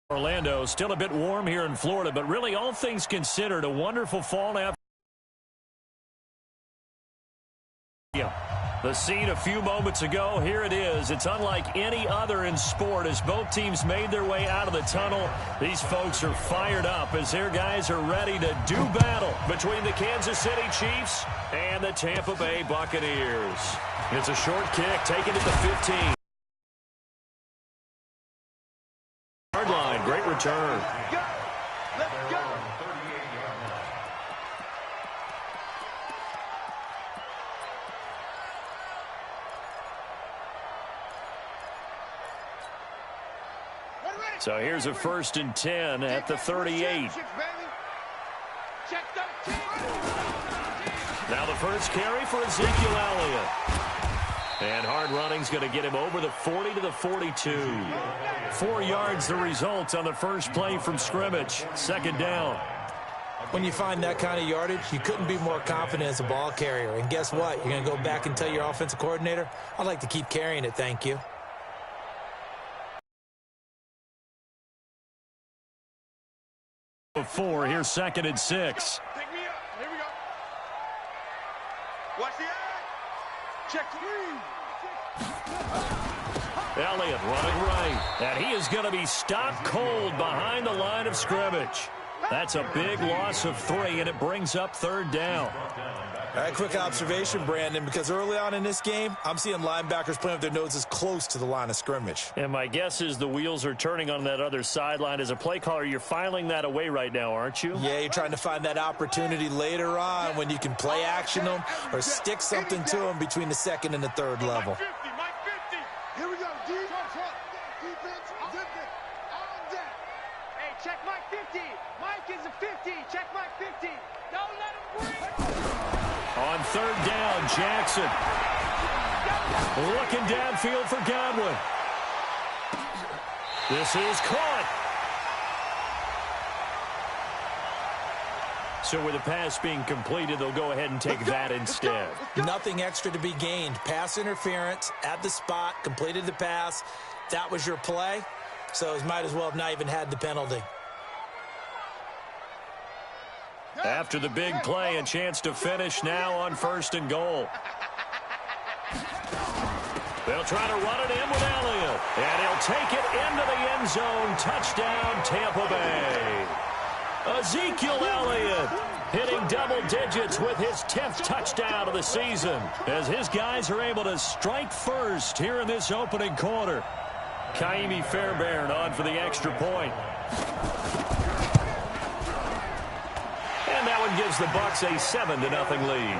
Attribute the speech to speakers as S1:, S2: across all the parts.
S1: Orlando, still a bit warm here in Florida, but really all things considered, a wonderful fall now. The scene a few moments ago, here it is. It's unlike any other in sport as both teams made their way out of the tunnel. These folks are fired up as their guys are ready to do battle between the Kansas City Chiefs and the Tampa Bay Buccaneers. It's a short kick taken at the 15. Hard line, great return.
S2: Let's go.
S1: So here's a 1st and 10 at the 38. Now the first carry for Ezekiel Elliott. And hard running's going to get him over the 40 to the 42. 4 yards the result on the first play from scrimmage. 2nd down.
S3: When you find that kind of yardage, you couldn't be more confident as a ball carrier. And guess what? You're going to go back and tell your offensive coordinator, I'd like to keep carrying it, thank you.
S1: Four, here's 2nd and 6.
S2: Pick me up. Here we go. Watch the eye. Check three.
S1: Elliott running right. And he is going to be stopped cold behind the line of scrimmage. That's a big loss of 3, and it brings up 3rd down.
S3: All right, quick observation, Brandon, because early on in this game, I'm seeing linebackers playing with their noses close to the line of scrimmage.
S1: And my guess is the wheels are turning on that other sideline. As a play caller, you're filing that away right now, aren't you?
S3: Yeah, you're trying to find that opportunity later on when you can play action them or stick something to them between the 2nd and the 3rd level.
S2: Mike 50. Here we go. Defense, zip it. All day.
S4: Hey, check Mike 50. Mike is a 50. Check Mike 50. Don't let him breathe.
S1: On 3rd down, Jackson. Looking downfield for Godwin. This is caught. So with the pass being completed, they'll go ahead and take that instead.
S3: Nothing extra to be gained. Pass interference at the spot, completed the pass. That was your play, so it might as well have not even had the penalty.
S1: After the big play, a chance to finish now on 1st and goal. They'll try to run it in with Elliott. And he'll take it into the end zone. Touchdown, Tampa Bay. Ezekiel Elliott hitting double digits with his 10th touchdown of the season as his guys are able to strike first here in this opening quarter. Kaimi Fairbairn on for the extra point. And that one gives the Bucs a 7-0 lead.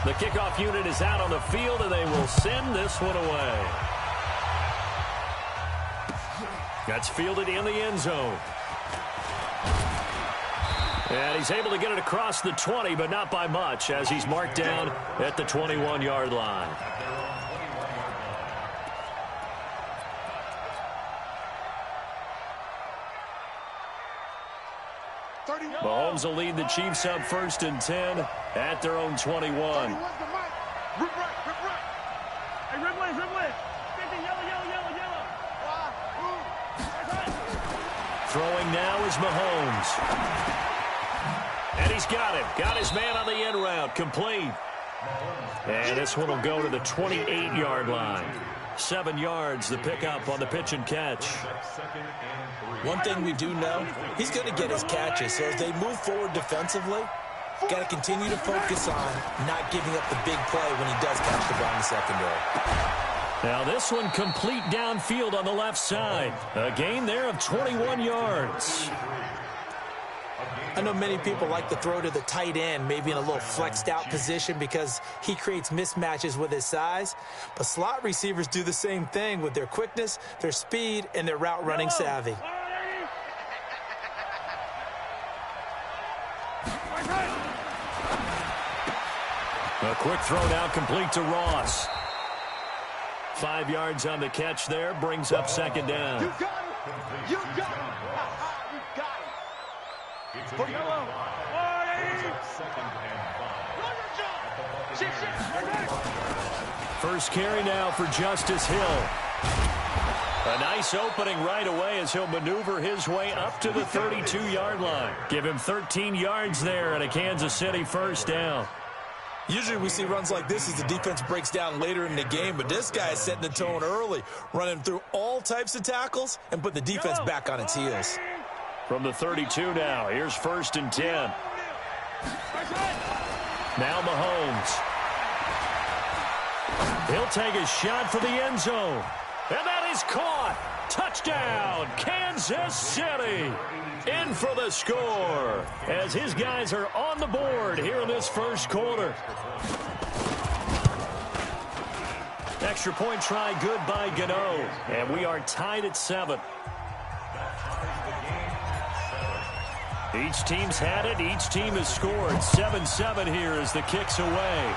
S1: The kickoff unit is out on the field, and they will send this one away. That's fielded in the end zone. And he's able to get it across the 20, but not by much, as he's marked down at the 21-yard line. Mahomes will lead the Chiefs up 1st and 10 at their own 21.
S2: Rip right. Hey, rip one. 50, yellow.
S1: Throwing now is Mahomes. And he's got him. Got his man on the end route. Complete. And this one will go to the 28-yard line. 7 yards, the pickup on the pitch and catch.
S3: One thing we do know, he's going to get his catches. So as they move forward defensively, got to continue to focus on not giving up the big play when he does catch the ball in the secondary.
S1: Now this one complete downfield on the left side. A gain there of 21 yards.
S3: I know many people like to throw to the tight end, maybe in a little flexed out position because he creates mismatches with his size. But slot receivers do the same thing with their quickness, their speed, and their route running savvy.
S1: A quick throw now complete to Ross. 5 yards on the catch there, brings up 2nd down.
S2: You got it. You got it. You got it. For yellow.
S4: Second and 5.
S1: First carry now for Justice Hill. A nice opening right away as he'll maneuver his way up to the 32-yard line. Give him 13 yards there and a Kansas City first down.
S3: Usually we see runs like this as the defense breaks down later in the game, but this guy is setting the tone early, running through all types of tackles and put the defense back on its heels.
S1: From the 32 now, here's 1st and 10. Now Mahomes. He'll take a shot for the end zone. And that is caught. Touchdown, Kansas City. In for the score as his guys are on the board here in this first quarter. Extra point try good by Gano. And we are tied at 7. Each team's had it. Each team has scored. 7-7 here as the kick's away.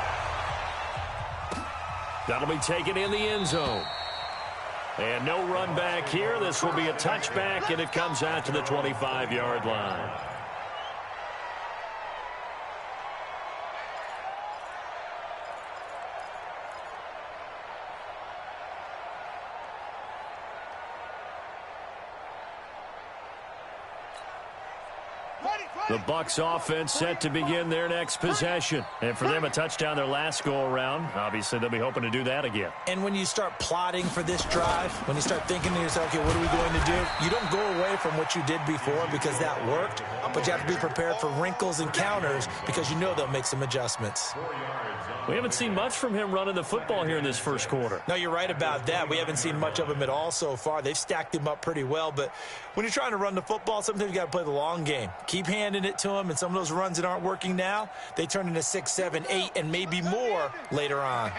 S1: That'll be taken in the end zone. And no run back here. This will be a touchback, and it comes out to the 25-yard line. The Bucs offense set to begin their next possession. And for them, a touchdown their last go-around. Obviously, they'll be hoping to do that again.
S3: And when you start plotting for this drive, when you start thinking to yourself, okay, what are we going to do? You don't go away from what you did before because that worked, but you have to be prepared for wrinkles and counters because you know they'll make some adjustments.
S1: We haven't seen much from him running the football here in this first quarter.
S3: No, you're right about that. We haven't seen much of him at all so far. They've stacked him up pretty well, but when you're trying to run the football, sometimes you got to play the long game. Keep handing it to him, and some of those runs that aren't working now, they turn into 6, 7, 8, and maybe more later on.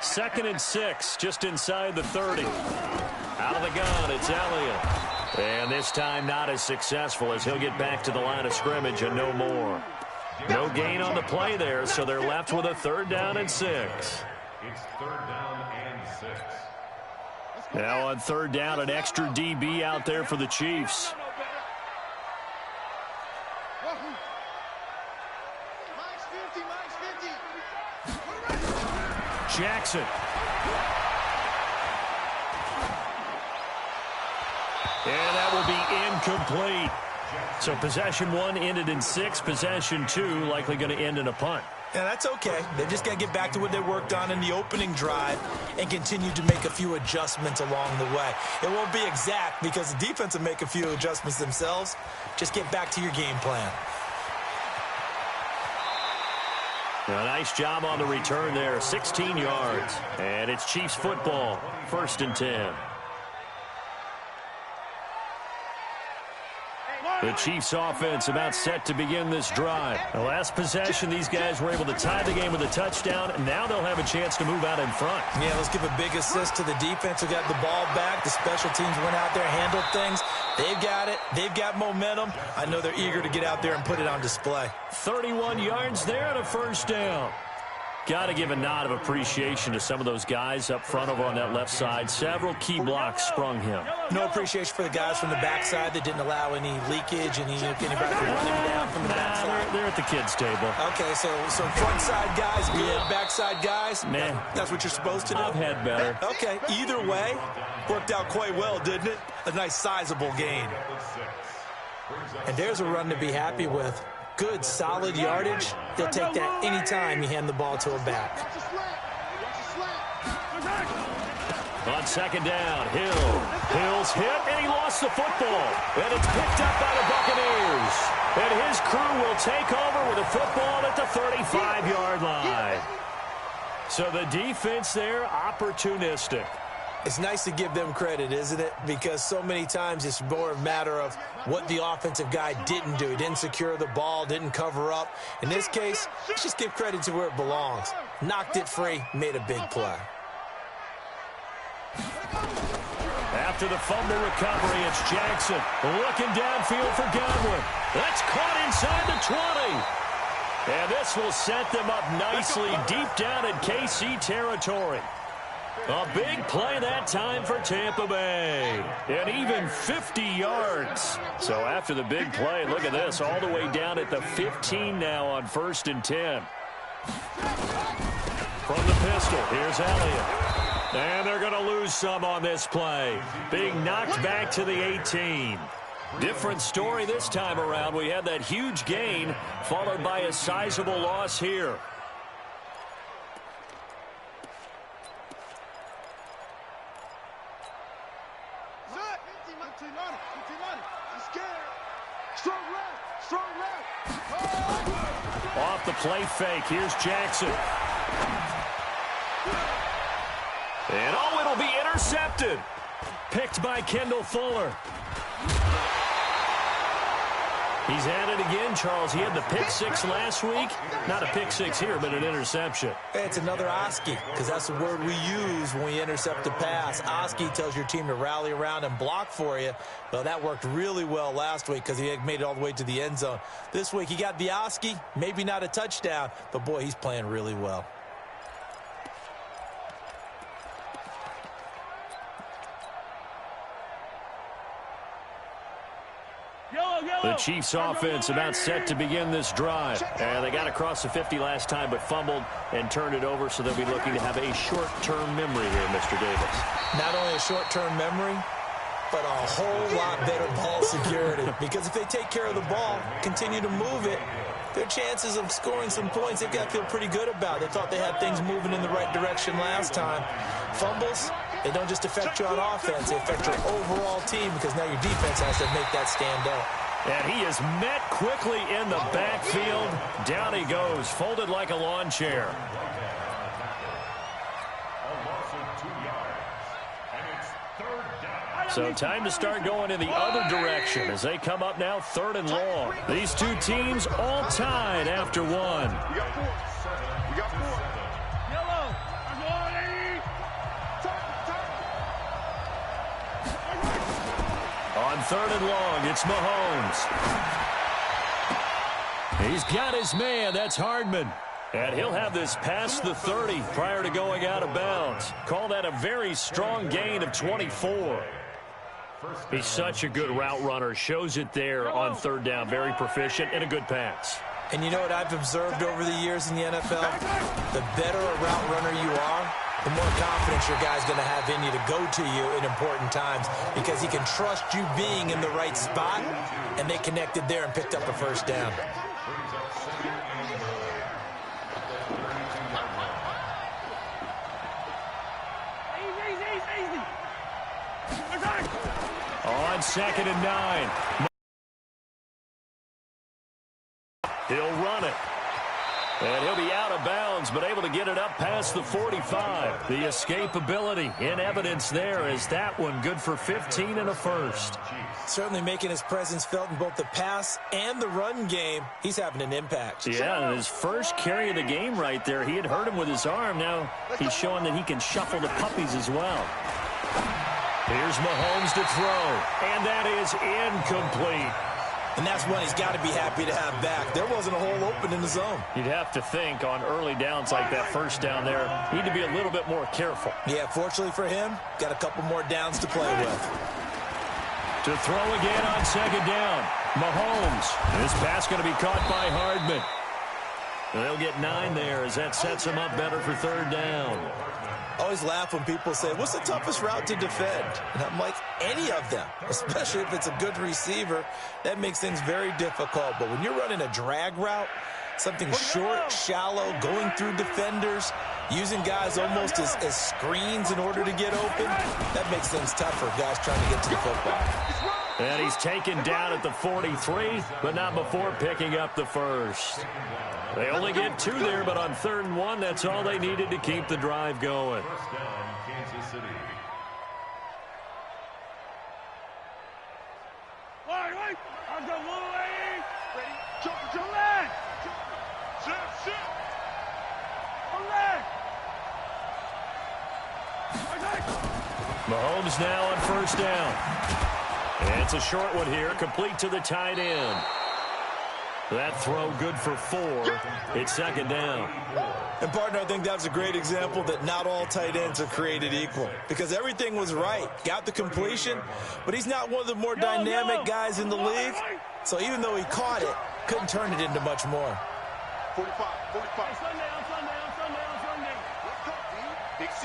S1: 2nd and 6, just inside the 30. Out of the gun, it's Elliott. And this time not as successful as he'll get back to the line of scrimmage and no more. No gain on the play there, so they're left with a 3rd down and 6.
S2: It's 3rd down and 6.
S1: Now on 3rd down, an extra DB out there for the Chiefs. Jackson. And that will be incomplete. So possession 1 ended in 6. Possession 2 likely going to end in a punt.
S3: Yeah, that's okay. They just got to get back to what they worked on in the opening drive and continue to make a few adjustments along the way. It won't be exact because the defense will make a few adjustments themselves. Just get back to your game plan.
S1: A nice job on the return there. 16 yards. And it's Chiefs football. 1st and 10. The Chiefs offense about set to begin this drive. The last possession, these guys were able to tie the game with a touchdown, and now they'll have a chance to move out in front.
S3: Yeah, let's give a big assist to the defense who got the ball back. The special teams went out there, handled things. They've got it. They've got momentum. I know they're eager to get out there and put it on display.
S1: 31 yards there and a 1st down. Got to give a nod of appreciation to some of those guys up front over on that left side. Several key blocks sprung him.
S3: No appreciation for the guys from the backside that didn't allow any leakage, anybody from running down from the backside.
S1: They're at the kids' table.
S3: Okay, so front side guys good, backside guys,
S1: man,
S3: that's what you're supposed to do.
S1: I've had better.
S3: Okay, either way, worked out quite well, didn't it? A nice sizable gain. And there's a run to be happy with. Good, solid yardage. He'll take that anytime you hand the ball to a back.
S1: On 2nd down, Hill's hit, and he lost the football. And it's picked up by the Buccaneers. And his crew will take over with the football at the 35-yard line. So the defense there, opportunistic.
S3: It's nice to give them credit, isn't it? Because so many times it's more a matter of what the offensive guy didn't do. He didn't secure the ball, didn't cover up. In this case, let's just give credit to where it belongs. Knocked it free, made a big play.
S1: After the fumble recovery, it's Jackson looking downfield for Godwin. That's caught inside the 20. And this will set them up nicely deep down in KC territory. A big play that time for Tampa Bay. And even 50 yards. So after the big play, look at this. All the way down at the 15 now on 1st and 10. From the pistol. Here's Elliott. And they're going to lose some on this play. Being knocked back to the 18. Different story this time around. We had that huge gain followed by a sizable loss here. Off the play fake. Here's Jackson. And oh, it'll be intercepted. Picked by Kendall Fuller. He's at it again, Charles. He had the pick six last week. Not a pick six here, but an interception.
S3: It's another Oski, because that's the word we use when we intercept a pass. Oski tells your team to rally around and block for you. Well, that worked really well last week because he had made it all the way to the end zone. This week, he got the Oski, maybe not a touchdown, but, boy, he's playing really well.
S1: The Chiefs offense about set to begin this drive. And they got across the 50 last time but fumbled and turned it over, so they'll be looking to have a short-term memory here, Mr. Davis.
S3: Not only a short-term memory, but a whole lot better ball security. Because if they take care of the ball, continue to move it, their chances of scoring some points, they've got to feel pretty good about. They thought they had things moving in the right direction last time. Fumbles, they don't just affect you on offense, they affect your overall team because now your defense has to make that stand up.
S1: And he is met quickly in the backfield. Down he goes, folded like a lawn chair. So time to start going in the other direction as they come up now 3rd and long. These two teams all tied after one.
S2: We got 4. We got 4.
S4: Yellow.
S1: On 3rd and long, it's Mahomes. He's got his man. That's Hardman. And he'll have this past the 30 prior to going out of bounds. Call that a very strong gain of 24. He's such a good route runner. Shows it there on 3rd down. Very proficient and a good pass.
S3: And you know what I've observed over the years in the NFL? The better a route runner you are, the more confidence your guy's going to have in you to go to you in important times because he can trust you being in the right spot, and they connected there and picked up a 1st down.
S1: On 2nd and 9. He'll run it. And he'll be out of bounds, but able to get it up past the 45. The escapability in evidence there as that one good for 15 and a 1st.
S3: Certainly making his presence felt in both the pass and the run game. He's having an impact.
S1: Yeah, and his first carry of the game right there, he had hurt him with his arm. Now he's showing that he can shuffle the puppies as well. Here's Mahomes to throw, and that is incomplete.
S3: And that's one he's got to be happy to have back. There wasn't a hole open in the zone.
S1: You'd have to think on early downs like that 1st down there, need to be a little bit more careful.
S3: Yeah, fortunately for him, got a couple more downs to play with.
S1: To throw again on 2nd down, Mahomes. This pass going to be caught by Hardman. They'll get 9 there as that sets him up better for 3rd down.
S3: I always laugh when people say, what's the toughest route to defend? And I'm like, any of them, especially if it's a good receiver. That makes things very difficult. But when you're running a drag route, something short, shallow, going through defenders, using guys almost as screens in order to get open, that makes things tough for guys trying to get to the football.
S1: And he's taken down at the 43, but not before picking up the 1st. They only get 2 there, but on 3rd and 1, that's all they needed to keep the drive going.
S2: 1st down, Kansas City.
S4: I'll go one way. Ready? Jump, jump, leg. Sit. One leg.
S1: Mahomes now on 1st down. And it's a short one here, complete to the tight end. That throw good for 4. It's 2nd down.
S3: And, partner, I think that was a great example that not all tight ends are created equal because everything was right. Got the completion, but he's not one of the more dynamic guys in the league. So even though he caught it, couldn't turn it into much more.
S2: 45.
S4: Sundown.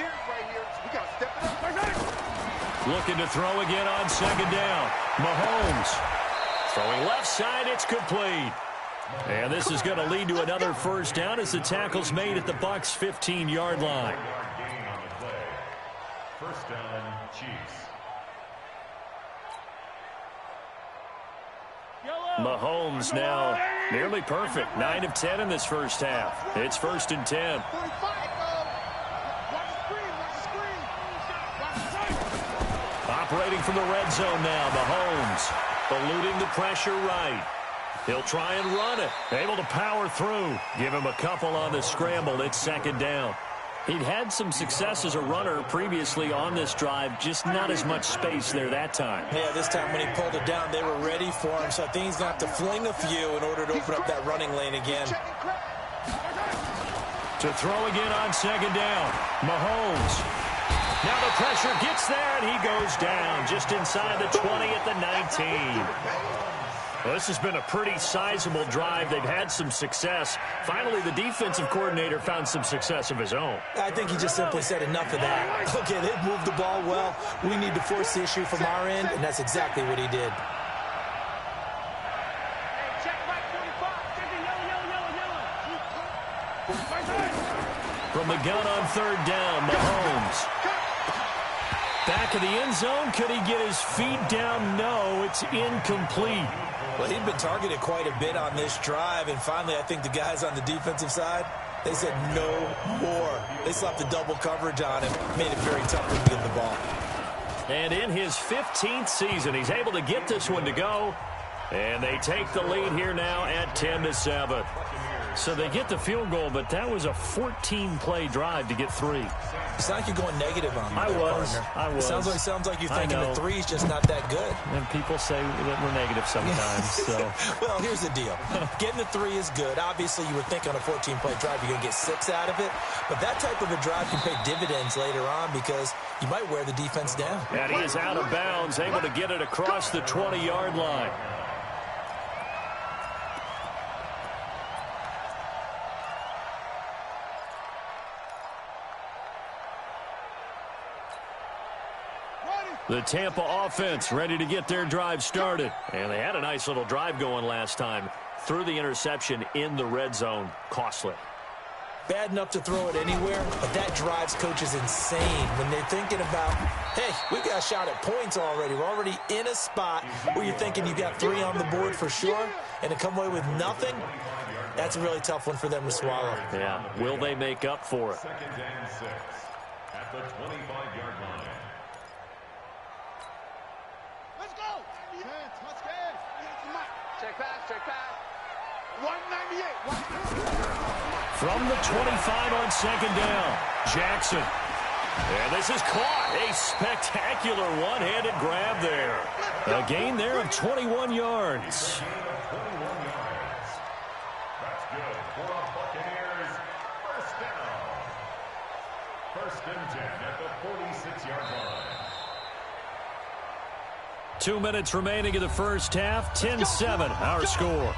S2: serious right here. So we got to step it up.
S1: Looking to throw again on second down. Mahomes throwing left side. It's complete. And this is going to lead to another first down as the tackle's made at the Bucs' 15-yard line.
S5: First down, Chiefs.
S1: Mahomes now nearly perfect. 9 of 10 in this first half. It's 1st and 10. Operating from the red zone now, Mahomes eluding the pressure right. He'll try and run it. Able to power through. Give him a couple on the scramble. It's 2nd down. He'd had some success as a runner previously on this drive, just not as much space there that time.
S3: Yeah, this time when he pulled it down, they were ready for him, so I think he's going to have to fling a few in order to open up that running lane again.
S1: To throw again on 2nd down, Mahomes. Now the pressure gets there, and he goes down just inside the 20 at the 19. Well, this has been a pretty sizable drive. They've had some success. Finally, the defensive coordinator found some success of his own.
S3: I think he just simply said enough of that. Okay, they've moved the ball well. We need to force the issue from our end, and that's exactly what he did.
S4: Hey, check Mike 45. Check the yellow.
S1: From the gun on 3rd down, Mahomes. Back of the end zone. Could he get his feet down? No, it's incomplete.
S3: Well, he'd been targeted quite a bit on this drive, and finally I think the guys on the defensive side, they said no more. They slapped the double coverage on him, made it very tough for him to get the ball.
S1: And in his 15th season, he's able to get this one to go. And they take the lead here now at 10-7. So they get the field goal, but that was a 14-play drive to get 3.
S3: It's not like you're going negative on me.
S1: I was.
S3: Sounds like you're thinking the 3's just not that good.
S1: And people say that we're negative sometimes. So.
S3: Well, here's the deal. Getting the 3 is good. Obviously, you would think on a 14-play drive you're going to get 6 out of it. But that type of a drive can pay dividends later on because you might wear the defense down.
S1: And he is out of bounds, able to get it across the 20-yard line. The Tampa offense ready to get their drive started. And they had a nice little drive going last time. Threw the interception in the red zone. Costly.
S3: Bad enough to throw it anywhere, but that drives coaches insane when they're thinking about, hey, we've got a shot at points already. We're already in a spot where you're thinking you got 3 on the board for sure, and to come away with nothing, that's a really tough one for them to swallow.
S1: Yeah. Will they make up for it?
S5: 2nd and 6 at the 25-yard line.
S4: Check pass.
S2: 198.
S1: From the 25 on 2nd down, Jackson. And this is caught. A spectacular one-handed grab there. A gain there of 21 yards.
S5: That's good for the Buccaneers. First down. 1st and 10 at the 46-yard line.
S1: 2 minutes remaining in the first half. 10-7, our score.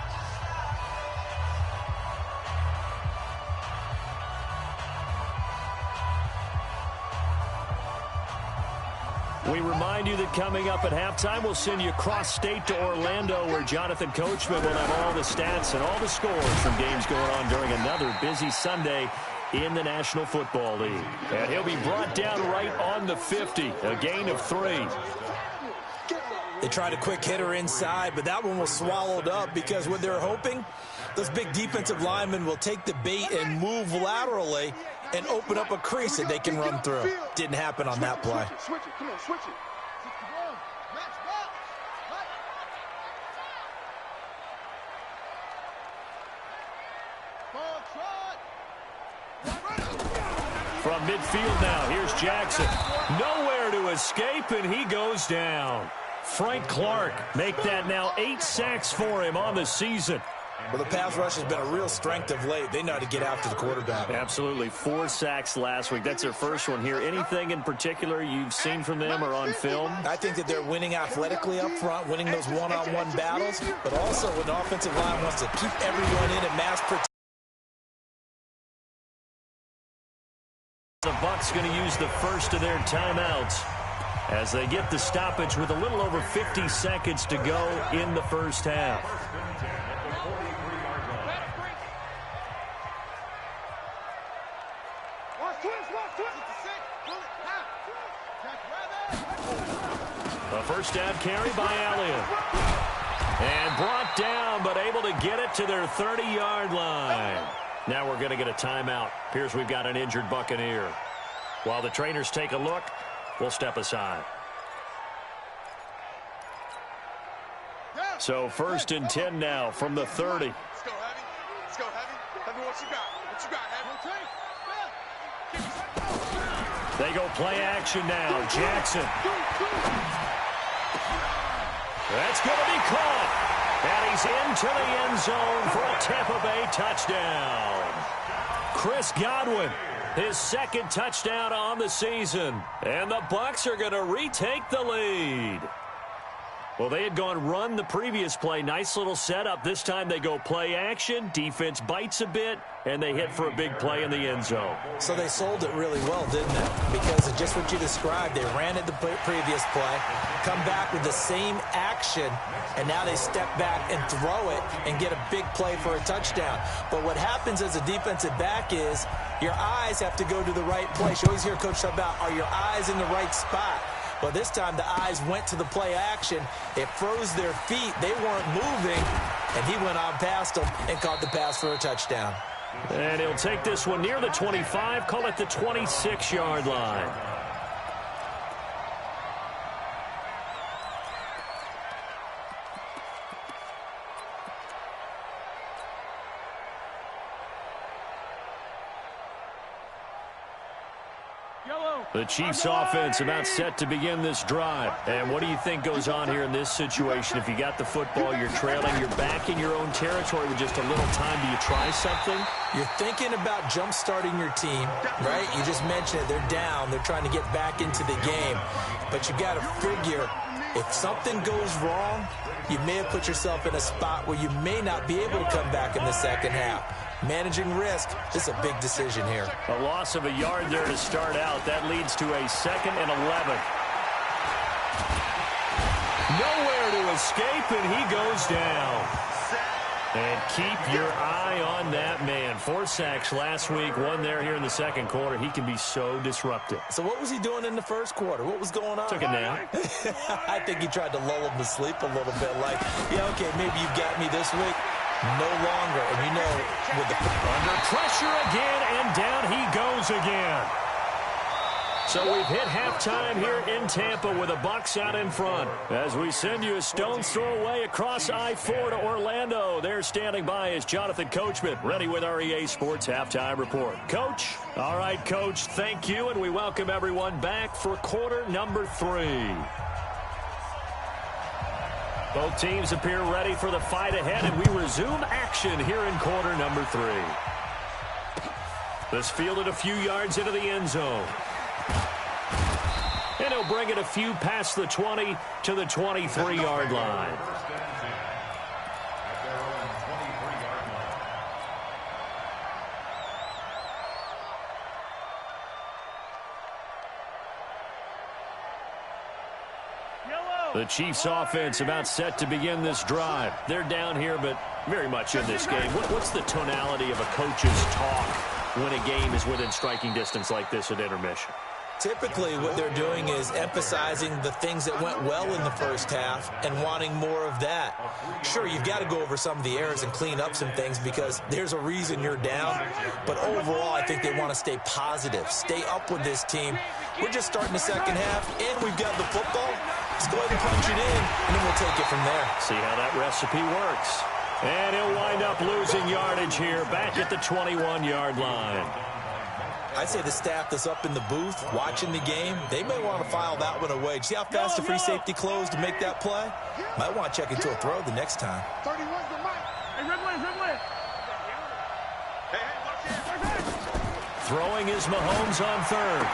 S1: We remind you that coming up at halftime, we'll send you cross-state to Orlando, where Jonathan Coachman will have all the stats and all the scores from games going on during another busy Sunday in the National Football League. And he'll be brought down right on the 50, a gain of 3.
S3: They tried a quick hitter inside, but that one was swallowed up because what they're hoping, those big defensive linemen will take the bait and move laterally and open up a crease that they can run through. Didn't happen on that play.
S2: Switch it. Come on, switch it.
S1: From midfield now, here's Jackson. Nowhere to escape, and he goes down. Frank Clark make that now 8 sacks for him on the season.
S3: Well, the pass rush has been a real strength of late. They know how to get after the quarterback.
S1: Absolutely. 4 sacks last week. That's their first one here. Anything in particular you've seen from them or on film?
S3: I think that they're winning athletically up front, winning those one-on-one battles, but also when the offensive line wants to keep everyone in and mass protect.
S1: The Bucs going to use the first of their timeouts as they get the stoppage with a little over 50 seconds to go in the first half. A first down carry by Elliott. And brought down, but able to get it to their 30-yard line. Now we're going to get a timeout. Appears we've got an injured Buccaneer. While the trainers take a look, we'll step aside. So 1st and 10 now from the 30.
S2: Let's go, Heavy. Let's go, Heavy. Heavy, what you got? What you got, Heavy?
S1: They go play action now. Jackson. That's going to be caught. And he's into the end zone for a Tampa Bay touchdown. Chris Godwin, his 2nd touchdown on the season. And the Bucs are going to retake the lead. Well, they had gone run the previous play. Nice little setup. This time they go play action. Defense bites a bit, and they hit for a big play in the end zone.
S3: So they sold it really well, didn't they? Because of just what you described. They ran it the previous play, come back with the same action, and now they step back and throw it and get a big play for a touchdown. But what happens as a defensive back is your eyes have to go to the right place. You always hear Coach talk about, are your eyes in the right spot? Well, this time the eyes went to the play action. It froze their feet. They weren't moving, and he went on past them and caught the pass for a touchdown.
S1: And he'll take this one near the 25, call it the 26-yard line. The Chiefs offense about set to begin this drive. And what do you think goes on here in this situation? If you got the football, you're trailing, you're back in your own territory with just a little time. Do you try something?
S3: You're thinking about jump-starting your team, right? You just mentioned it. They're down. They're trying to get back into the game. But you got to figure, if something goes wrong, you may have put yourself in a spot where you may not be able to come back in the second half. Managing risk, this is a big decision here.
S1: A loss of a yard there to start out. That leads to a 2nd and 11. Nowhere to escape, and he goes down. And keep your eye on that man. 4 sacks last week, 1 there here in the second quarter. He can be so disruptive.
S3: So what was he doing in the first quarter? What was going on?
S1: Took a nap.
S3: I think he tried to lull him to sleep a little bit. Like, yeah, okay, maybe you got me this week. No longer. And you know, with the
S1: under pressure again, and down he goes again. So we've hit halftime here in Tampa with the Bucs out in front. As we send you a stone's throw away across I-4 to Orlando. There standing by is Jonathan Coachman, ready with our EA Sports Halftime Report. Coach? All right, Coach, thank you, and we welcome everyone back for quarter number 3. Both teams appear ready for the fight ahead, and we resume action here in quarter number 3. This fielded a few yards into the end zone. And he'll bring it a few past the 20 to the 23-yard line. The Chiefs offense about set to begin this drive. They're down here, but very much in this game. What's the tonality of a coach's talk when a game is within striking distance like this at intermission?
S3: Typically, what they're doing is emphasizing the things that went well in the first half and wanting more of that. Sure, you've got to go over some of the errors and clean up some things because there's a reason you're down. But overall, I think they want to stay positive, stay up with this team. We're just starting the second half, and we've got the football. Let's go ahead and punch it in, and then we'll take it from there.
S1: See how that recipe works. And he'll wind up losing yardage here back at the 21-yard line.
S3: I'd say the staff that's up in the booth watching the game, they may want to file that one away. See how fast the free safety closed to make that play? Might want to check into a throw the next time.
S2: 31's the mic. Hey, Ridley.
S1: Throwing is Mahomes on third.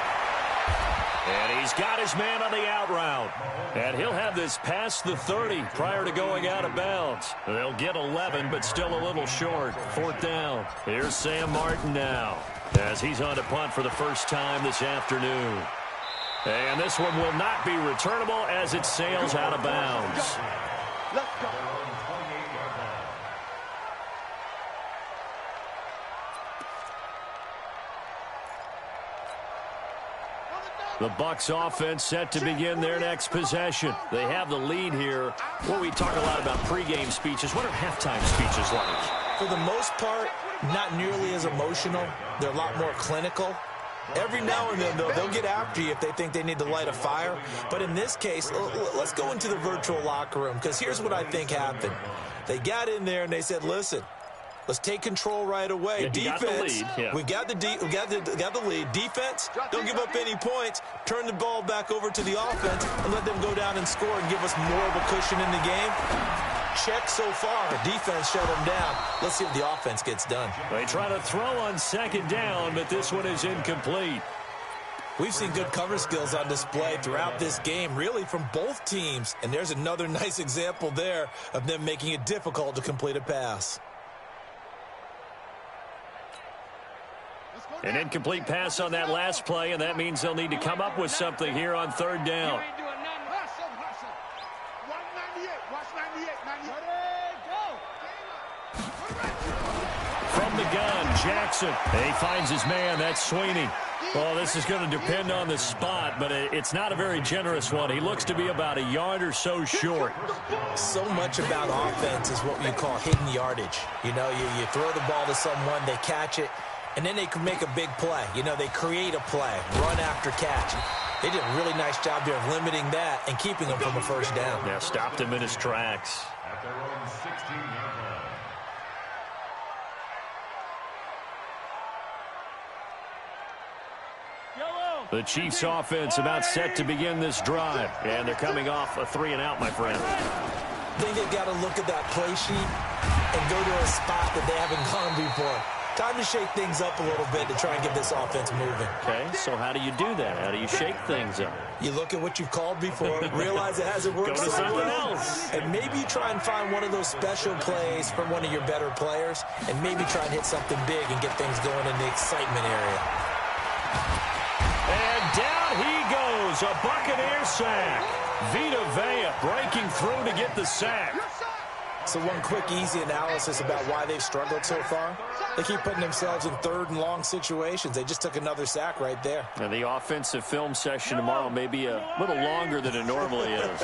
S1: And he's got his man on the out route. And he'll have this past the 30 prior to going out of bounds. They'll get 11, but still a little short. 4th down. Here's Sam Martin now. as he's on to punt for the first time this afternoon. And this one will not be returnable as it sails out of bounds.
S2: Let's go.
S1: The Bucs offense set to begin their next possession. They have the lead here. Well, we talk a lot about pregame speeches. What are halftime speeches like?
S3: For the most part, not nearly as emotional. They're a lot more clinical. Every now and then, though, they'll get after you if they think they need to light a fire. But in this case, let's go into the virtual locker room, because here's what I think happened. They got in there and they said, listen, let's take control right away.
S1: Yeah,
S3: defense,
S1: we
S3: got the lead. Defense, don't give up any points. Turn the ball back over to the offense and let them go down and score and give us more of a cushion in the game. Check so far. Defense shut them down. Let's see if the offense gets done.
S1: They try to throw on second down, but this one is incomplete.
S3: We've seen good cover skills on display throughout this game, really from both teams. And there's another nice example there of them making it difficult to complete a pass.
S1: An incomplete pass on that last play, and that means they'll need to come up with something here on third down. From the gun, Jackson. He finds his man. That's Sweeney. Well, this is going to depend on the spot, but it's not a very generous one. He looks to be about a yard or so short.
S3: So much about offense is what you call hidden yardage. You know, you throw the ball to someone, they catch it, and then they can make a big play. You know, they create a play, run after catch. They did a really nice job there of limiting that and keeping him from a first down.
S1: Yeah, stopped him in his tracks.
S5: At their own 16-yard line.
S1: The Chiefs offense about set to begin this drive, and they're coming off a 3-and-out, my friend.
S3: I think they've got to look at that play sheet and go to a spot that they haven't gone before. Time to shake things up a little bit to try and get this offense moving.
S1: Okay, so how do you do that? How do you shake things up?
S3: You look at what you've called before, realize it hasn't worked
S1: Go to
S3: so
S1: something
S3: well,
S1: else.
S3: and maybe you try and find one of those special plays from one of your better players, and maybe try and hit something big and get things going in the excitement area.
S1: And down he goes, a Buccaneer sack. Vita Vea breaking through to get the sack.
S3: So one quick, easy analysis about why they've struggled so far. They keep putting themselves in third and long situations. They just took another sack right there.
S1: And the offensive film session tomorrow may be a little longer than it normally is.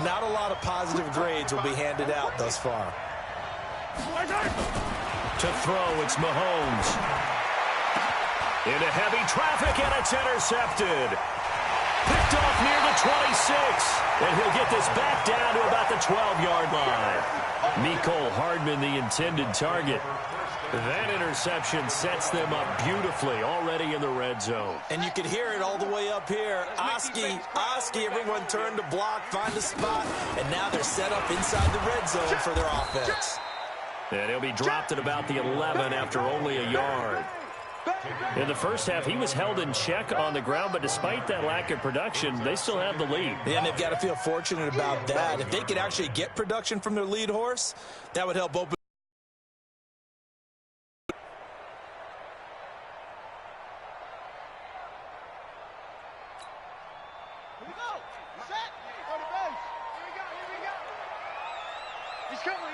S3: Not a lot of positive grades will be handed out thus far.
S1: To throw, it's Mahomes. Into heavy traffic, and it's intercepted. Picked off near the 26. And he'll get this back down to about the 12-yard line. Mecole Hardman, the intended target. That interception sets them up beautifully already in the red zone.
S3: And you can hear it all the way up here. Oski, everyone turned to block, find a spot, and now they're set up inside the red zone for their offense.
S1: And he'll be dropped at about the 11 after only a yard. In the first half, he was held in check on the ground, but despite that lack of production, they still have the lead.
S3: And they've got to feel fortunate about that. If they could actually get production from their lead horse, that would help open.
S2: Here we go. Set. On the base. Here we go. He's coming.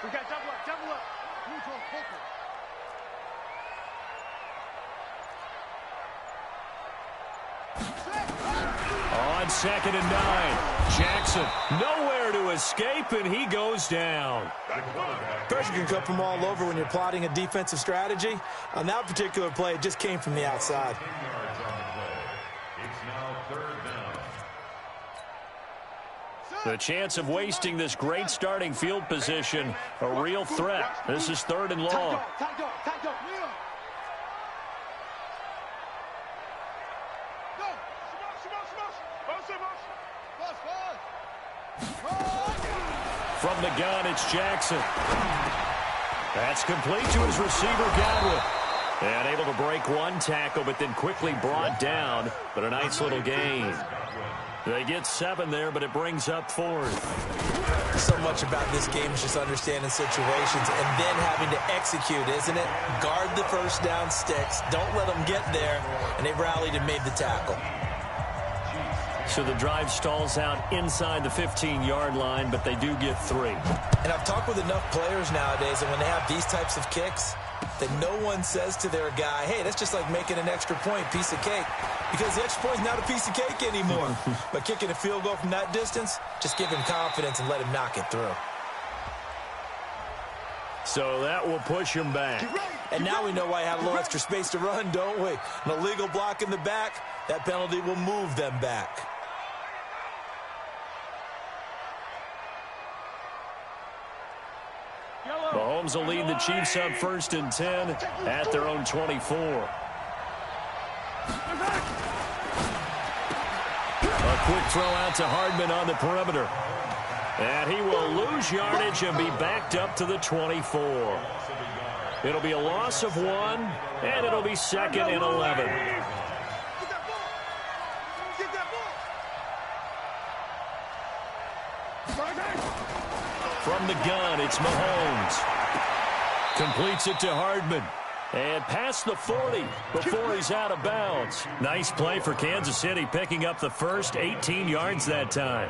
S2: We got double up. Neutral, quicker.
S1: On 2nd and 9, Jackson nowhere to escape, and he goes down.
S3: Pressure can come from all over when you're plotting a defensive strategy. On that particular play, it just came from the outside.
S5: 10 yards on the play. It's now third down.
S1: The chance of wasting this great starting field position, a real threat. This is 3rd and long.
S2: Tight dog.
S1: From the gun, it's Jackson. That's complete to his receiver, Godwin. And able to break one tackle, but then quickly brought down. But a nice little gain. They get 7 there, but it brings up 4th.
S3: So much about this game is just understanding situations and then having to execute, isn't it? Guard the first down sticks. Don't let them get there. And they rallied and made the tackle.
S1: So the drive stalls out inside the 15-yard line, but they do get 3.
S3: And I've talked with enough players nowadays, and when they have these types of kicks, that no one says to their guy, hey, that's just like making an extra point, piece of cake. Because the extra point's not a piece of cake anymore. But kicking a field goal from that distance, just give him confidence and let him knock it through.
S1: So that will push him back.
S3: And now we know why I have a little extra space to run, don't we? An illegal block in the back, that penalty will move them back.
S1: Mahomes will lead the Chiefs up 1st and 10 at their own 24. A quick throw out to Hardman on the perimeter. And he will lose yardage and be backed up to the 24. It'll be a loss of 1, and it'll be 2nd and 11. From the gun, it's Mahomes. Completes it to Hardman. And past the 40 before he's out of bounds. Nice play for Kansas City, picking up the first 18 yards that time.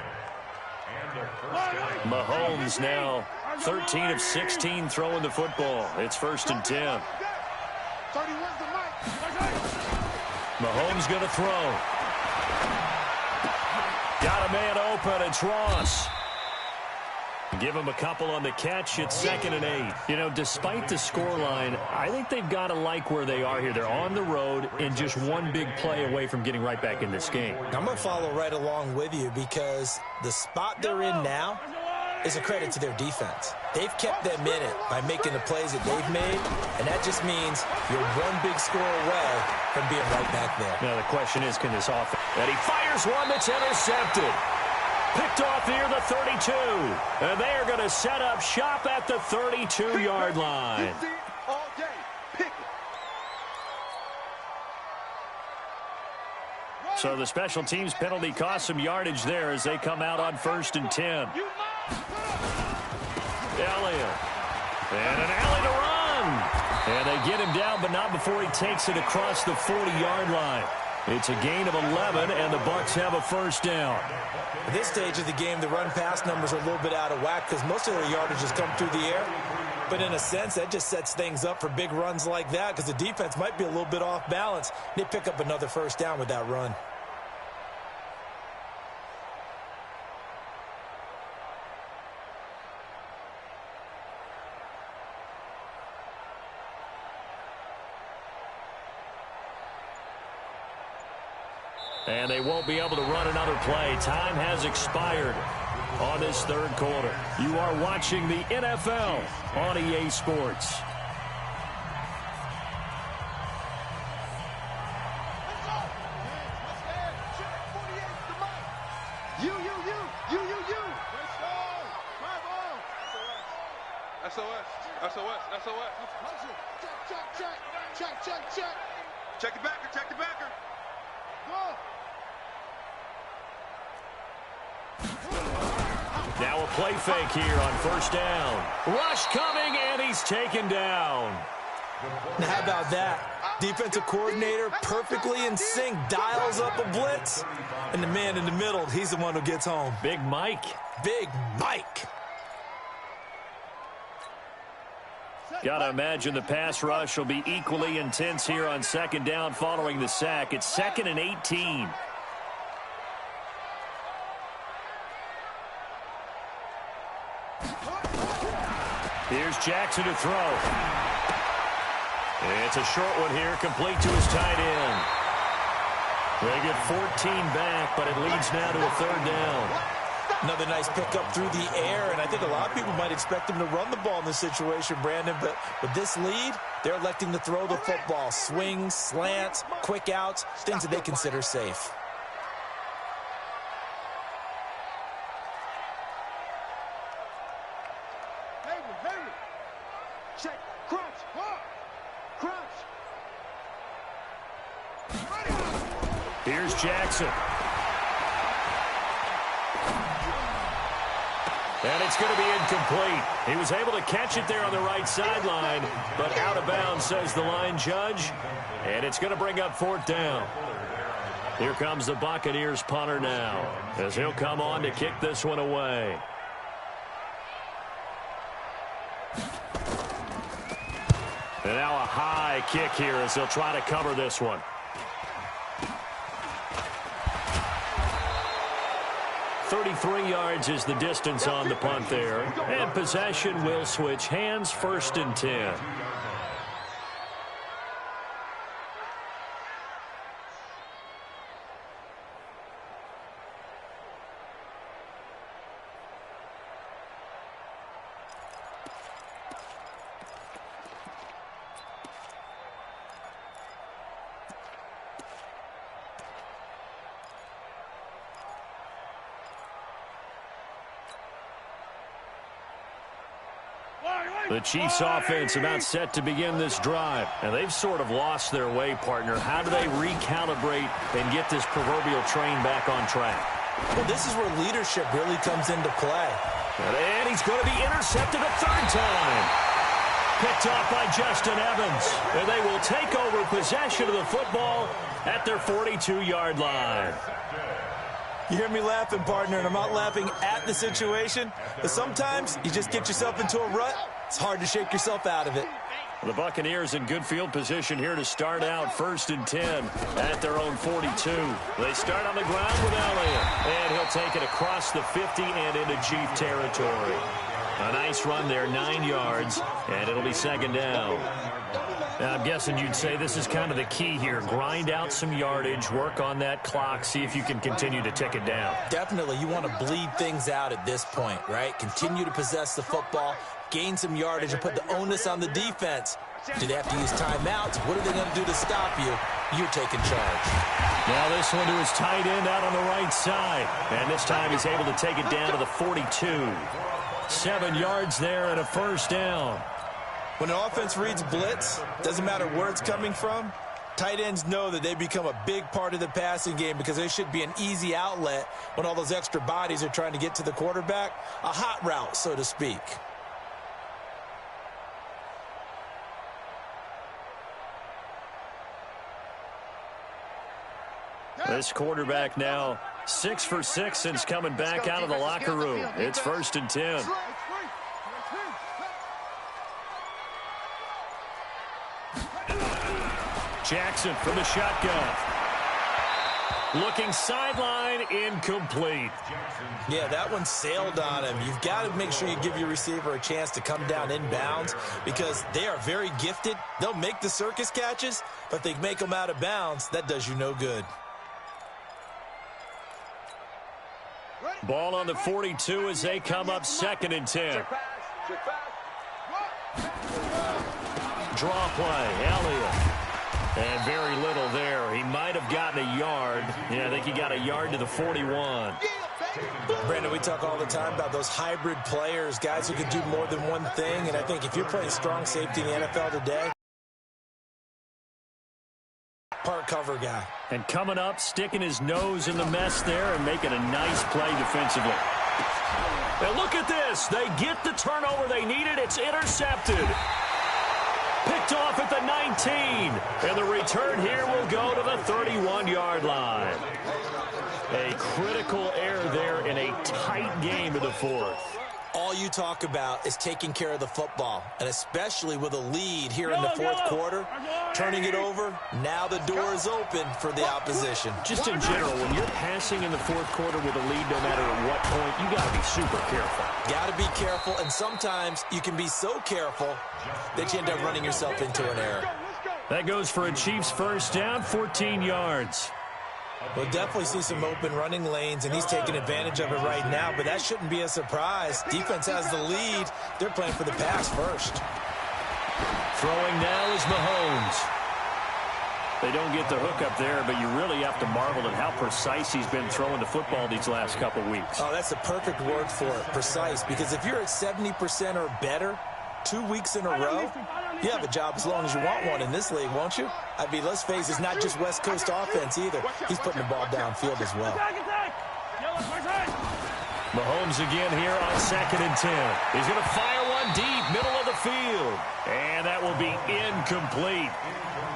S1: Mahomes now 13 of 16 throwing the football. It's 1st and 10. Mahomes going to throw. Got a man open. It's Ross. Give him a couple on the catch. It's 2nd and 8. You know, despite the scoreline, I think they've got to like where they are here. They're on the road and just one big play away from getting right back in this game.
S3: I'm going to follow right along with you because the spot they're in now is a credit to their defense. They've kept them in it by making the plays that they've made, and that just means you're one big score away from being right back there.
S1: Now the question is, can this offense? And he fires one that's intercepted. Picked off near the 32. And they are going to set up shop at the 32-yard line. So the special teams penalty cost some yardage there as they come out on 1st and 10. Elliott. And an alley to run. And they get him down, but not before he takes it across the 40-yard line. It's a gain of 11, and the Bucs have a first down.
S3: At this stage of the game, the run-pass numbers are a little bit out of whack because most of their yardage has come through the air. But in a sense, that just sets things up for big runs like that because the defense might be a little bit off balance. They pick up another first down with that run.
S1: And they won't be able to run another play. Time has expired on this 3rd quarter. You are watching the NFL on EA Sports.
S2: Check the backer, check the backer. Go.
S1: Now a play fake here on 1st down. Rush coming, and he's taken down.
S3: Now, how about that? Defensive coordinator perfectly in sync, dials up a blitz, and the man in the middle, he's the one who gets home.
S1: Big Mike.
S3: Big Mike.
S1: Gotta imagine the pass rush will be equally intense here on 2nd down following the sack. It's 2nd and 18. Here's Jackson to throw. It's a short one here, complete to his tight end. They get 14 back, but it leads now to a 3rd down.
S3: Another nice pickup through the air, and I think a lot of people might expect him to run the ball in this situation, Brandon, but with this lead, they're electing to throw the football. Swings, slants, quick outs, things that they consider safe.
S2: Check. Crunch. Crunch.
S1: Here's Jackson. it's going to be incomplete. He was able to catch it there on the right sideline, but out of bounds, says the line judge. And it's going to bring up 4th down. Here comes the Buccaneers punter now, as he'll come on to kick this one away. And now a high kick here as they'll try to cover this one. .33 yards is the distance on the punt there. And possession will switch hands, 1st and 10. The Chiefs offense about set to begin this drive. And they've sort of lost their way, partner. How do they recalibrate and get this proverbial train back on track?
S3: Well, this is where leadership really comes into play.
S1: And he's going to be intercepted a 3rd time. Picked off by Justin Evans. And they will take over possession of the football at their 42-yard line.
S3: You hear me laughing, partner, and I'm not laughing at the situation, but sometimes you just get yourself into a rut. It's hard to shake yourself out of it.
S1: The Buccaneers in good field position here to start out 1st and 10 at their own 42. They start on the ground with Elliott, and he'll take it across the 50 and into Chief territory. A nice run there, 9 yards, and it'll be 2nd down. Now, I'm guessing you'd say this is kind of the key here. Grind out some yardage, work on that clock, see if you can continue to tick it down.
S3: Definitely. You want to bleed things out at this point, right? Continue to possess the football, gain some yardage, and put the onus on the defense. Do they have to use timeouts? What are they going to do to stop you? You're taking charge.
S1: Now this one to his tight end out on the right side. And this time he's able to take it down to the 42. 7 yards there and a 1st down.
S3: When an offense reads blitz, doesn't matter where it's coming from, tight ends know that they become a big part of the passing game because they should be an easy outlet when all those extra bodies are trying to get to the quarterback. A hot route, so to speak.
S1: This quarterback now 6 for 6 since coming back out of the locker room. It's 1st and 10. Jackson from the shotgun. Looking sideline, incomplete.
S3: Yeah, that one sailed on him. You've got to make sure you give your receiver a chance to come down inbounds because they are very gifted. They'll make the circus catches, but if they make them out of bounds, that does you no good.
S1: Ball on the 42 as they come up 2nd and 10. Draw play, Elliott. And very little there. He might have gotten a yard. Yeah, I think he got a yard to the 41.
S3: Brandon, we talk all the time about those hybrid players, guys who can do more than one thing. And I think if you're playing strong safety in the NFL today, part cover guy.
S1: And coming up, sticking his nose in the mess there and making a nice play defensively. And look at this. They get the turnover they needed. It's intercepted. Picked off at the 19. And the return here will go to the 31-yard line. A critical error there in a tight game of the 4th.
S3: All you talk about is taking care of the football, and especially with a lead here in the 4th quarter, turning it over, now the door is open for the opposition.
S1: Just in general, when you're passing in the 4th quarter with a lead, no matter at what point, you got to be super careful.
S3: Got to be careful, and sometimes you can be so careful that you end up running yourself into an error.
S1: That goes for a Chiefs 1st down, 14 yards.
S3: We'll definitely see some open running lanes, and he's taking advantage of it right now, but that shouldn't be a surprise. Defense has the lead. They're playing for the pass first.
S1: Throwing now is Mahomes. They don't get the hook up there, but you really have to marvel at how precise he's been throwing the football these last couple weeks.
S3: Oh, that's the perfect word for it, precise, because if you're at 70% or better 2 weeks in a row, you have a job as long as you want one in this league, won't you? I mean, let's face it, it's not just West Coast offense either. He's putting the ball downfield as well.
S1: Mahomes again here on 2nd and 10. He's going to fire one deep, middle of the field. And that will be incomplete.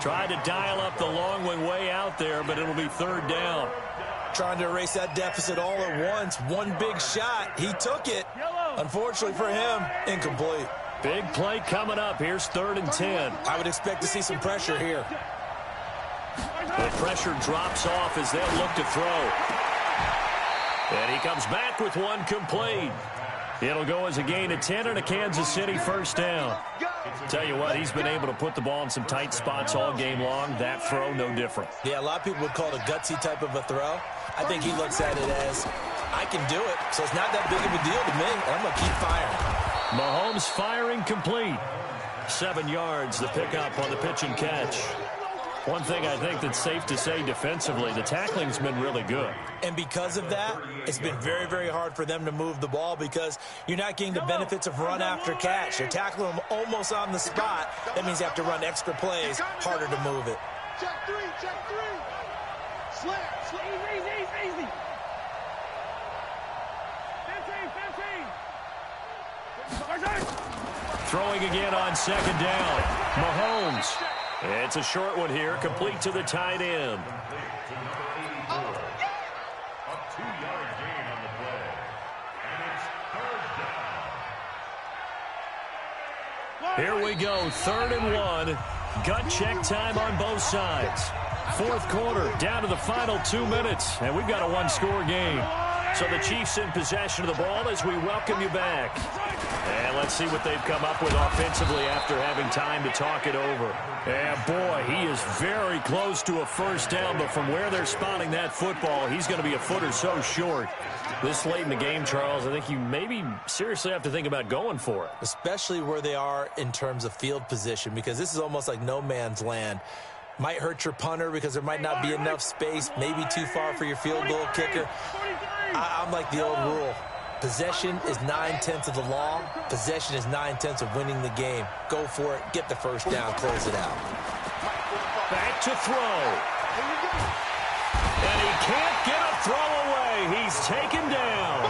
S1: Tried to dial up the long one way out there, but it'll be 3rd down.
S3: Trying to erase that deficit all at once. One big shot. He took it. Unfortunately for him, incomplete.
S1: Big play coming up. Here's 3rd and 10.
S3: I would expect to see some pressure here.
S1: The pressure drops off as they'll look to throw. And he comes back with one complete. It'll go as a gain of 10 and a Kansas City 1st down. Tell you what, he's been able to put the ball in some tight spots all game long. That throw, no different.
S3: Yeah, a lot of people would call it a gutsy type of a throw. I think he looks at it as, I can do it, so it's not that big of a deal to me, and I'm going to keep firing.
S1: Mahomes firing complete. 7 yards, the pickup on the pitch and catch. One thing I think that's safe to say defensively, the tackling's been really good.
S3: And because of that, it's been very, very hard for them to move the ball because you're not getting the benefits of run after catch. You're tackling them almost on the spot. That means you have to run extra plays, harder to move it.
S2: Check 3, check 3. Slant,
S4: Easy. 15.
S1: Throwing again on 2nd down. Mahomes. It's a short one here, complete to the tight end.
S5: A 2-yard gain on the play. And it's 3rd down.
S1: Here we go, 3rd and 1. Gut check time on both sides. 4th quarter, down to the final 2 minutes, and we've got a 1-score game. So the Chiefs in possession of the ball as we welcome you back. And let's see what they've come up with offensively after having time to talk it over. And boy, he is very close to a 1st down, but from where they're spotting that football, he's going to be a foot or so short. This late in the game, Charles, I think you maybe seriously have to think about going for it.
S3: Especially where they are in terms of field position, because this is almost like no man's land. Might hurt your punter because there might not be enough space, maybe too far for your field goal kicker. I'm like the old rule. Possession is 9/10 of the law. Possession is 9/10 of winning the game. Go for it. Get the 1st down. Close it out.
S1: Back to throw. And he can't get a throw away. He's taken down.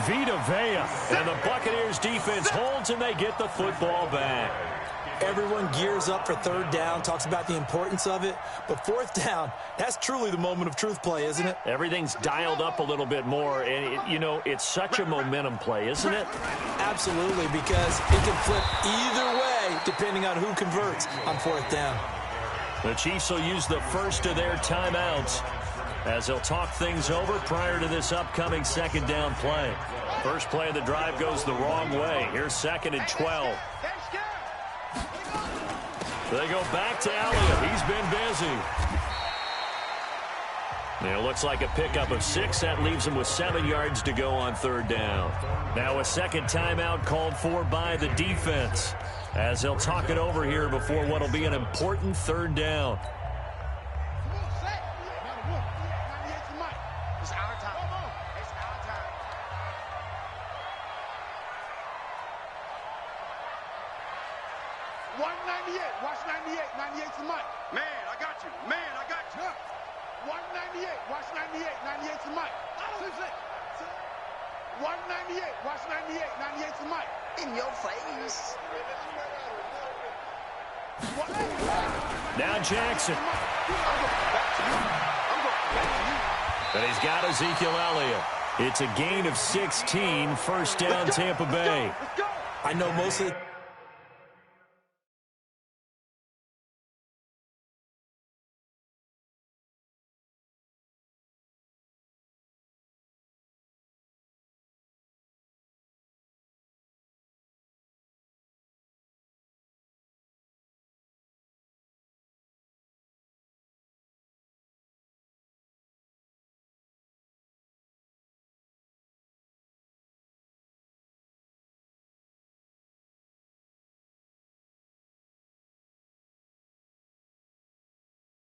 S1: Vita Vea. And the Buccaneers defense holds and they get the football back.
S3: Everyone gears up for 3rd down, talks about the importance of it. But 4th down, that's truly the moment of truth play, isn't it?
S1: Everything's dialed up a little bit more. And, it's such a momentum play, isn't it?
S3: Absolutely, because it can flip either way depending on who converts on 4th down.
S1: The Chiefs will use the first of their timeouts as they'll talk things over prior to this upcoming 2nd down play. First play of the drive goes the wrong way. Here's 2nd and 12. They go back to Elliott. He's been busy. It looks like a pickup of 6. That leaves him with 7 yards to go on 3rd down. Now a second timeout called for by the defense as they'll talk it over here before what will be an important 3rd down.
S2: It's our time. It's our time. Watch 98. 98's the mic. Man, I got you. 198. Watch 98. 98's the mic. 198. Watch 98. 98's the mic. In your face.
S1: Now Jackson. And he's got Ezekiel Elliott. It's a gain of 16. 1st down, Tampa Bay.
S3: I know most of the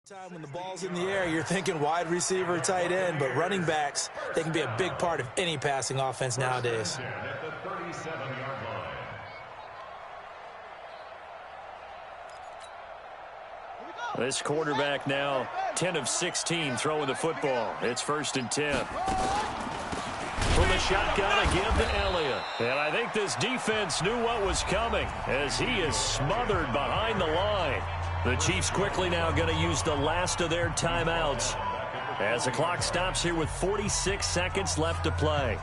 S3: time when the ball's in the air, you're thinking wide receiver, tight end, but running backs, they can be a big part of any passing offense nowadays.
S5: At the 37-yard line.
S1: This quarterback now 10 of 16 throwing the football. It's 1st and 10. From the shotgun, a give to Elliott. And I think this defense knew what was coming as he is smothered behind the line. The Chiefs quickly now going to use the last of their timeouts as the clock stops here with 46 seconds left to play.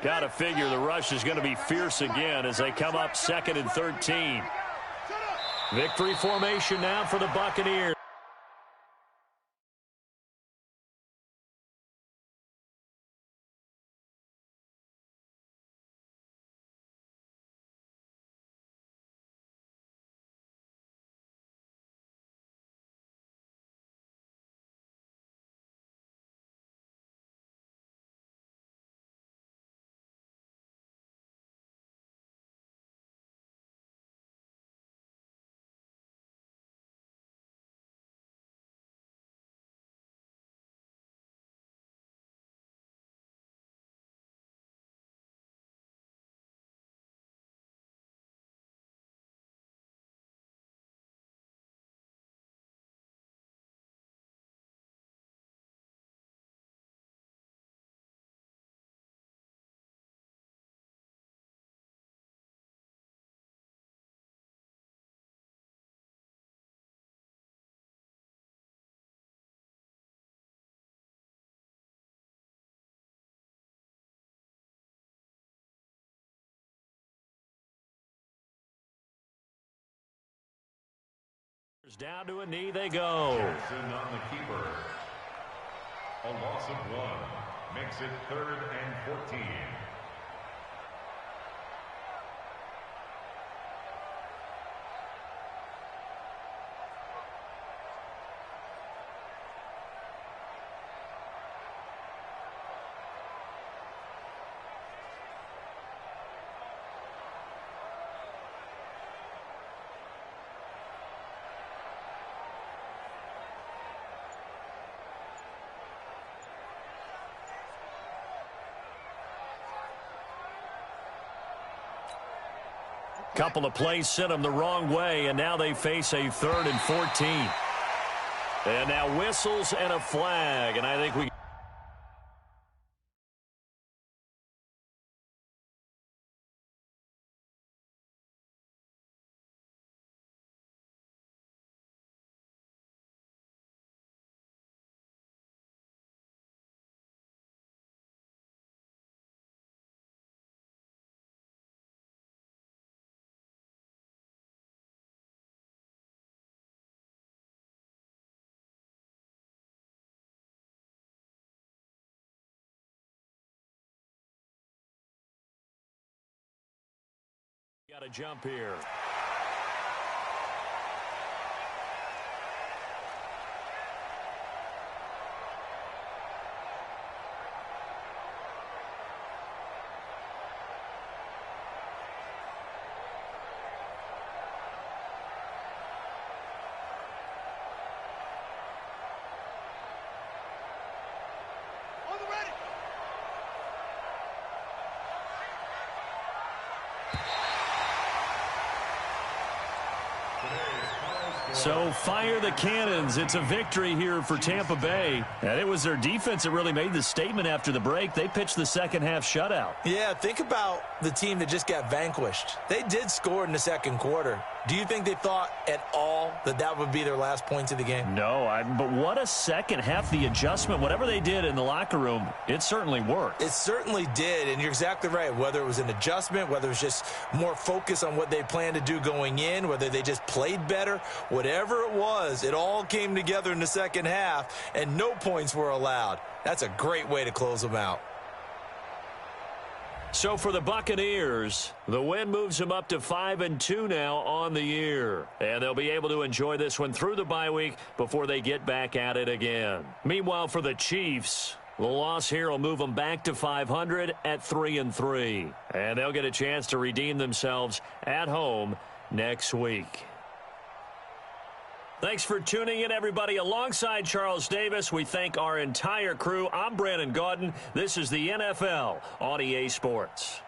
S1: Got to figure the rush is going to be fierce again as they come up 2nd and 13. Victory formation now for the Buccaneers. Down to a knee they go.
S5: Jackson on the keeper. A loss of 1 makes it 3rd and 14.
S1: Couple of plays sent them the wrong way, and now they face a 3rd and 14. And now whistles and a flag, and I think we got a jump here. So fire the cannons. It's a victory here for Tampa Bay. And it was their defense that really made the statement after the break. They pitched the second half shutout.
S3: Yeah, think about the team that just got vanquished. They did score in the second quarter. Do you think they thought at all that that would be their last points of the game?
S1: No, but what a second half. The adjustment, whatever they did in the locker room, it certainly worked.
S3: It certainly did, and you're exactly right. Whether it was an adjustment, whether it was just more focus on what they planned to do going in, whether they just played better, whatever it was, it all came together in the second half, and no points were allowed. That's a great way to close them out.
S1: So for the Buccaneers, the win moves them up to 5-2 now on the year. And they'll be able to enjoy this one through the bye week before they get back at it again. Meanwhile, for the Chiefs, the loss here will move them back to 500 at 3-3. And they'll get a chance to redeem themselves at home next week. Thanks for tuning in, everybody. Alongside Charles Davis, we thank our entire crew. I'm Brandon Gaudin. This is the NFL on EA Sports.